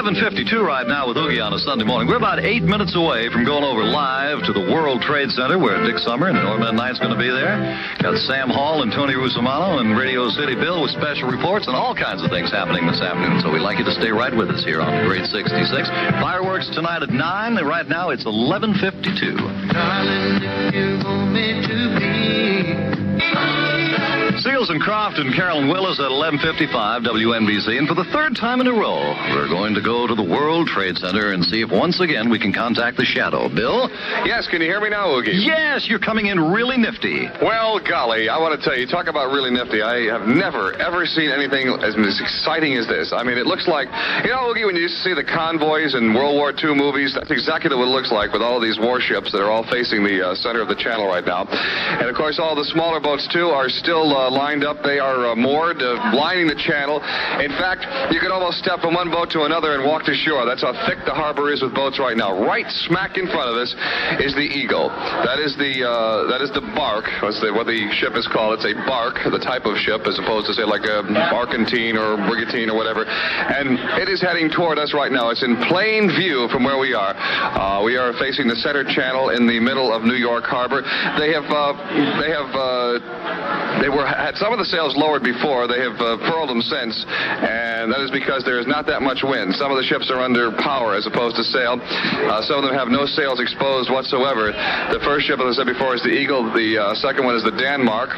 11:52 right now with Oogie on a Sunday morning. We're about 8 minutes away from going over live to the World Trade Center where Dick Summer and Norman Knight's going to be there. Got Sam Hall and Tony Rusomano and Radio City Bill with special reports and all kinds of things happening this afternoon. So we'd like you to stay right with us here on Grade 66. Fireworks tonight at 9. And right now it's 11:52. Darling, if you want me to be. Seals and Croft and Carolyn Willis at 11:55 WNBC. And for the third time in a row, we're going to go to the World Trade Center and see if once again we can contact the Shadow. Bill? Yes, can you hear me now, Oogie? Yes, you're coming in really nifty. Well, golly, I want to tell you, talk about really nifty. I have never, ever seen anything as exciting as this. I mean, it looks like, you know, Oogie, when you used to see the convoys in World War II movies, that's exactly what it looks like with all of these warships that are all facing the center of the channel right now. And, of course, all the smaller boats, too, are still lined up. They are moored, lining the channel. In fact, you can almost step from one boat to another and walk to shore. That's how thick the harbor is with boats right now. Right smack in front of us is the Eagle. That is the bark. That's what the ship is called. It's a bark, the type of ship, as opposed to, say, like a barkentine or brigantine or whatever. And it is heading toward us right now. It's in plain view from where we are. We are facing the center channel in the middle of New York Harbor. They had some of the sails lowered before. They have furled them since, and that is because there is not that much wind. Some of the ships are under power as opposed to sail. Some of them have no sails exposed whatsoever. The first ship, as I said before, is the Eagle. The second one is the Denmark.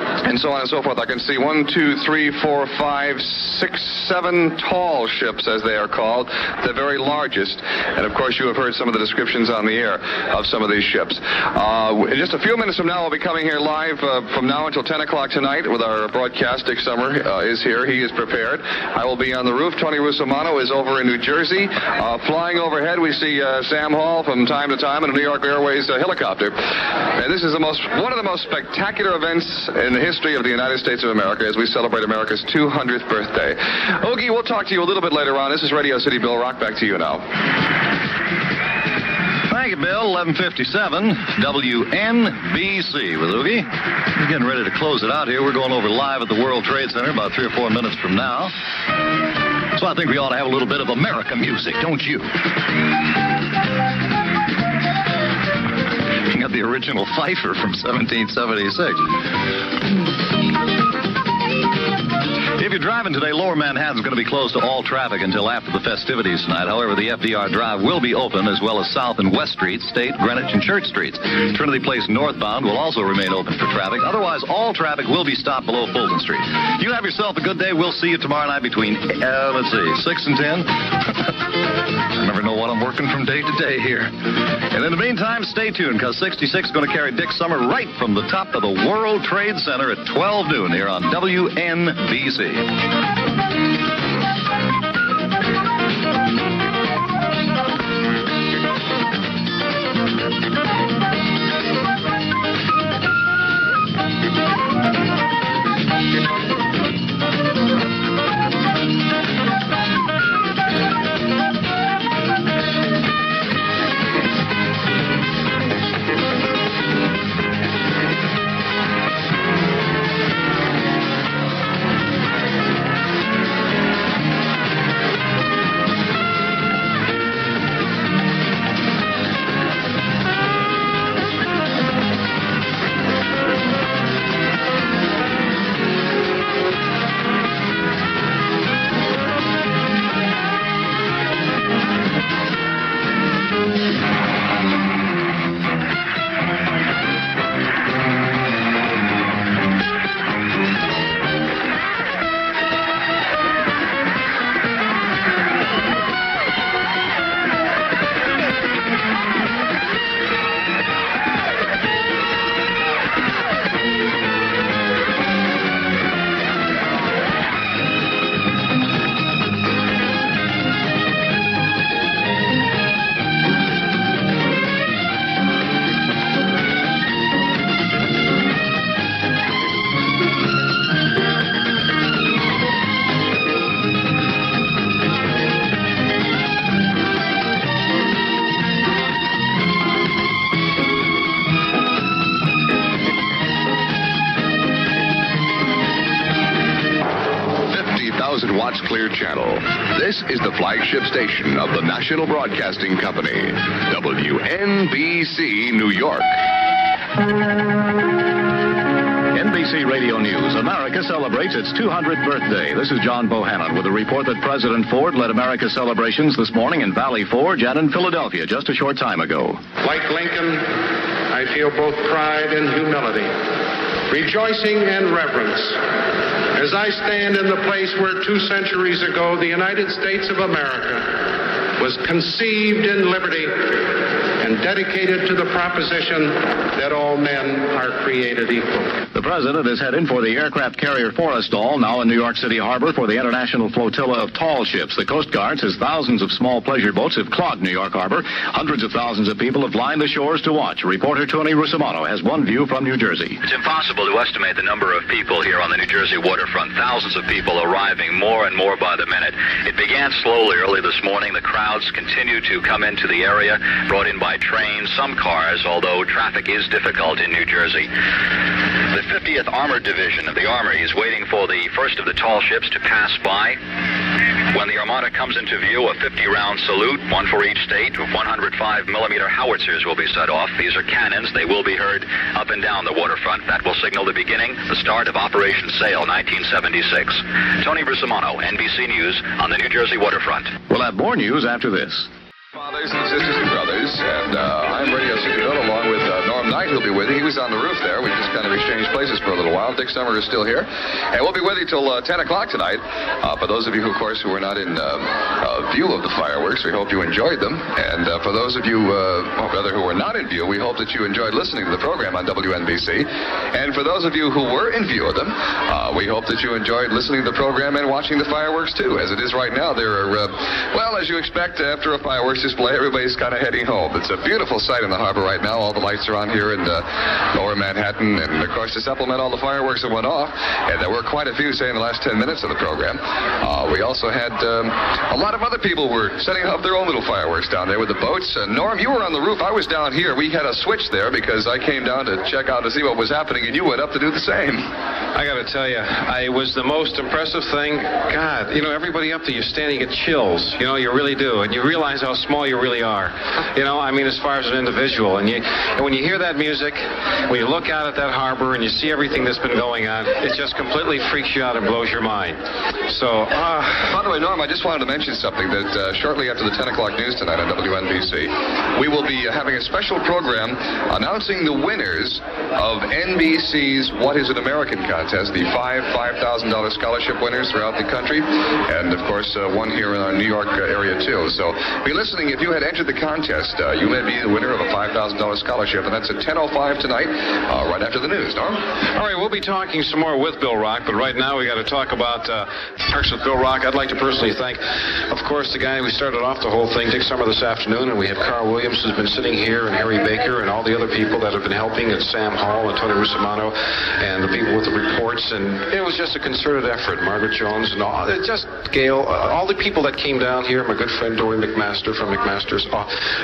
And so on and so forth. I can see 1, 2, 3, 4, 5, 6, 7 tall ships, as they are called, the very largest. And, of course, you have heard some of the descriptions on the air of some of these ships. In just a few minutes from now, we'll be coming here live from now until 10 o'clock tonight with our broadcast. Dick Summer is here. He is prepared. I will be on the roof. Tony Rusomano is over in New Jersey. Flying overhead, we see Sam Hall from time to time in a New York Airways helicopter. And this is one of the most spectacular events in the history of the United States of America as we celebrate America's 200th birthday. Oogie, we'll talk to you a little bit later on. This is Radio City Bill Rock. Back to you now. Thank you, Bill. 11:57 WNBC with Oogie. We're getting ready to close it out here. We're going over live at the World Trade Center about 3 or 4 minutes from now. So I think we ought to have a little bit of America music, don't you? You got the original Pfeiffer from 1776. If you're driving today, Lower Manhattan's going to be closed to all traffic until after the festivities tonight. However, the FDR Drive will be open, as well as South and West Streets, State, Greenwich, and Church Streets. Trinity Place northbound will also remain open for traffic. Otherwise, all traffic will be stopped below Fulton Street. You have yourself a good day. We'll see you tomorrow night between, 6 and 10. I never know what I'm working from day to day here. And in the meantime, stay tuned, because 66 is going to carry Dick Summer right from the top of the World Trade Center at 12 noon here on WNBC. Watts Clear Channel. This This is the flagship station of the National Broadcasting Company, WNBC, New York. NBC Radio News. America celebrates its 200th birthday. This is John Bohannon with a report that President Ford led America's celebrations this morning in Valley Forge and in Philadelphia just a short time ago. Like Lincoln, I feel both pride and humility, rejoicing and reverence, as I stand in the place where 2 centuries ago the United States of America was conceived in liberty and dedicated to the proposition that all men are created equal. The president is heading for the aircraft carrier Forrestal, now in New York City Harbor, for the international flotilla of tall ships. The Coast Guard says thousands of small pleasure boats have clogged New York Harbor. Hundreds of thousands of people have lined the shores to watch. Reporter Tony Russomanno has one view from New Jersey. It's impossible to estimate the number of people here on the New Jersey waterfront. Thousands of people arriving, more and more by the minute. It began slowly early this morning. The crowds continue to come into the area, brought in by trains, some cars, although traffic is difficult in New Jersey. The 50th Armored Division of the Army is waiting for the first of the tall ships to pass by. When the Armada comes into view, a 50-round salute, one for each state, 105-millimeter howitzers will be set off. These are cannons. They will be heard up and down the waterfront. That will signal the beginning, the start of Operation Sail 1976. Tony Russomanno, NBC News on the New Jersey waterfront. We'll have more news after this. Fathers and sisters and brothers, and I'm Radio City Bill along with Norm Knight, who'll be with you. He was on the roof there. We just kind of exchanged places for a little while. Dick Summer is still here, and we'll be with you till 10 o'clock tonight. For those of you, of course, who were not in view of the fireworks, we hope you enjoyed them. And for those of you, who were not in view, we hope that you enjoyed listening to the program on WNBC. And for those of you who were in view of them, we hope that you enjoyed listening to the program and watching the fireworks, too. As it is right now, there are, as you expect, after a fireworks display, everybody's kind of heading home. It's a beautiful sight in the harbor right now. All the lights are on here in lower Manhattan. And, of course, to supplement all the fireworks that went off, and there were quite a few, say, in the last 10 minutes of the program, we also had a lot of other people were setting up their own little fireworks down there with the boats. Norm, you were on the roof. I was down here. We had a switch there because I came down to check out to see what was happening, and you went up to do the same. I got to tell you, it was the most impressive thing. God, everybody up there, you're standing at chills. You really do. And you realize how small you really are. As far as an individual. And when you hear that music, when you look out at that harbor and you see everything that's been going on, it just completely freaks you out and blows your mind. So, by the way, Norm, I just wanted to mention something that shortly after the 10 o'clock news tonight on WNBC, we will be having a special program announcing the winners of NBC's What is an American contest, the $5,000 scholarship winners throughout the country, and, of course, one here in our New York area, too. So be listening. If you had entered the contest, you may be the winner of a $5,000 scholarship, and that's at 10:05 tonight, right after the news. Norm? All right, we'll be talking some more with Bill Rock, but right now we got to talk about Parks with Bill Rock. I'd like to personally thank, of course, the guy who started off the whole thing, Dick Summer, this afternoon, and we have Carl Williams, who's been sitting here, and Harry Baker, and all the other people that have been helping, and Sam Hall, and Tony Russomanno, and the people with the reports, and it was just a concerted effort. Margaret Jones, and all, just Gail, all the people that came down here, my good friend Dory McMaster from McMaster's,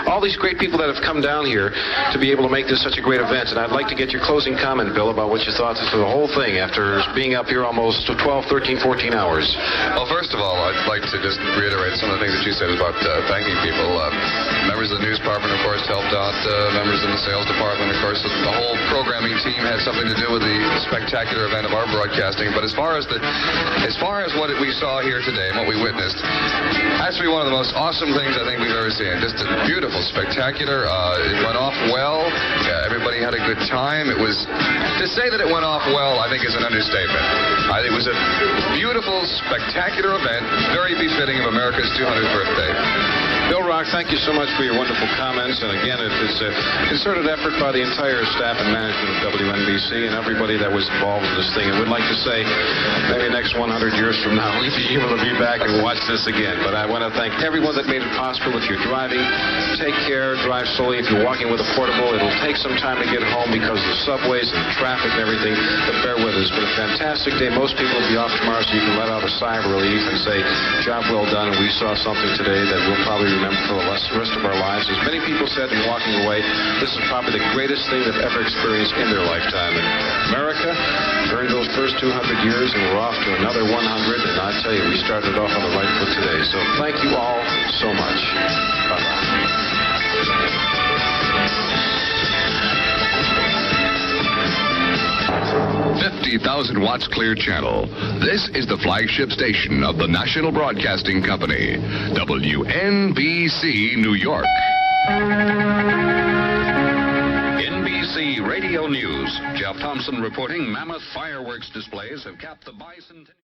all these great people that have come down here to be able to make this such a great event. And I'd like to get your closing comment, Bill, about what you thought of the whole thing after being up here almost 12, 13, 14 hours. Well, first of all, I'd like to just reiterate some of the things that you said about thanking people. Members of the news department, of course, helped out. Members in the sales department, of course. The whole programming team had something to do with the spectacular event of our broadcasting. But as far as what we saw here today and what we witnessed, has to be one of the most awesome things I think we've ever seen. Just a beautiful, spectacular. It went off well. Everybody had a good time. It was, to say that it went off well, I think is an understatement. It was a beautiful, spectacular event, very befitting of America's 200th birthday. Bill Rock, thank you so much for your wonderful comments. And again, it is a concerted effort by the entire staff and management of WNBC and everybody that was involved in this thing. And we'd like to say, maybe next 100 years from now, we'll be able to be back and watch this again. But I want to thank everyone that made it possible. If you're driving, take care, drive slowly. If you're walking with a portable, it'll take some time to get home because of the subways and the traffic and everything. But bear with us. It's been a fantastic day. Most people will be off tomorrow, so you can let out a sigh of relief and say, job well done. And we saw something today that we'll probably probably remember for the rest of our lives. As many people said in walking away, this is probably the greatest thing they've ever experienced in their lifetime. And America earned those first 200 years, and we're off to another 100. And I tell you, we started off on the right foot today. So thank you all so much. Bye-bye. 50,000 watts clear channel. This is the flagship station of the National Broadcasting Company, WNBC, New York. NBC Radio News. Jeff Thompson reporting mammoth fireworks displays have capped the Bicentennial.